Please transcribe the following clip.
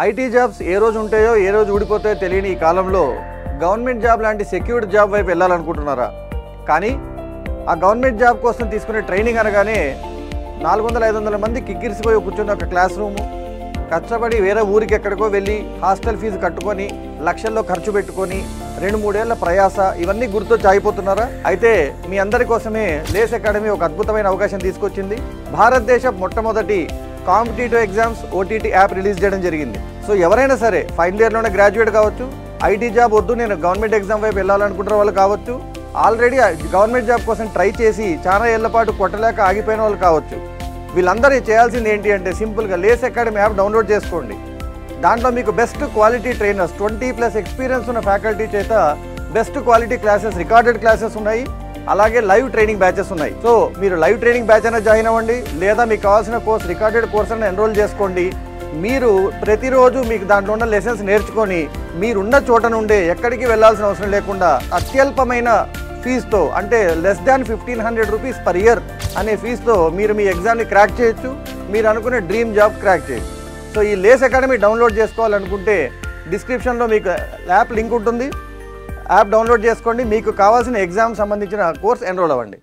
IT jobs ఏ రోజు ఉంటాయో ఏ రోజు ఊడిపోతాయో తెలియని ఈ కాలంలో గవర్నమెంట్ జాబ్ లాంటి సెక్యూర్డ్ జాబ్ వైపు వెళ్ళాలనుకుంటున్నారా? కానీ ఆ గవర్నమెంట్ జాబ్ కోసం తీసుకునే ట్రైనింగ్ అనగానే 400-500 మంది కిక్కిరిసిపోయి కూర్చున్న ఒక క్లాస్ రూము, కష్టపడి వేరే ఊరికి ఎక్కడికో వెళ్ళి హాస్టల్ ఫీజు కట్టుకొని లక్షల్లో ఖర్చు పెట్టుకొని 2-3 ఏళ్ల ప్రయాస ఇవన్నీ గుర్తొచ్చి ఆగిపోతున్నారా? అయితే మీ అందరి కోసమే లేస్ అకాడమీ ఒక అద్భుతమైన అవకాశం తీసుకొచ్చింది. భారతదేశ మొట్టమొదటి competitive exams OTT app release చేయడం జరిగింది. సో ఎవరైనా సరే ఫైనల్ ఇయర్లోనే గ్రాడ్యుయేట్ కావచ్చు, ఐటీ జాబ్ వద్దు నేను గవర్నమెంట్ ఎగ్జామ్ వైపు వెళ్ళాలనుకుంటున్న వాళ్ళు కావచ్చు, ఆల్రెడీ గవర్నమెంట్ జాబ్ కోసం ట్రై చేసి చాలా ఏళ్ల పాటు కొట్టలేక ఆగిపోయిన వాళ్ళు కావచ్చు. వీళ్ళందరూ చేయాల్సింది ఏంటి అంటే సింపుల్గా లేస్ అకాడమీ యాప్ డౌన్లోడ్ చేసుకోండి. దాంట్లో మీకు బెస్ట్ క్వాలిటీ ట్రైనర్స్ 20+ ఎక్స్పీరియన్స్ ఉన్న ఫ్యాకల్టీ చేత best quality classes, recorded classes ఉన్నాయి, అలాగే లైవ్ ట్రైనింగ్ బ్యాచెస్ ఉన్నాయి. సో మీరు లైవ్ ట్రైనింగ్ బ్యాచ్ అయినా జాయిన్ అవ్వండి, లేదా మీకు కావాల్సిన కోర్స్ రికార్డెడ్ కోర్స్ అయినా ఎన్రోల్ చేసుకోండి. మీరు ప్రతిరోజు మీకు దాంట్లో ఉన్న లెసన్స్ నేర్చుకొని మీరున్న చోట నుండే ఎక్కడికి వెళ్ళాల్సిన అవసరం లేకుండా అత్యల్పమైన ఫీజుతో, అంటే less than 1500 rupees per year అనే ఫీజుతో మీరు మీ ఎగ్జామ్ని క్రాక్ చేయొచ్చు, మీరు అనుకునే డ్రీమ్ జాబ్ క్రాక్ చేయొచ్చు. సో ఈ లేస్ అకాడమీ డౌన్లోడ్ చేసుకోవాలనుకుంటే డిస్క్రిప్షన్లో మీకు యాప్ లింక్ ఉంటుంది, యాప్ డౌన్లోడ్ చేసుకోండి. మీకు కావాల్సిన ఎగ్జామ్ సంబంధించిన కోర్స్ ఎన్రోల్ అవ్వండి.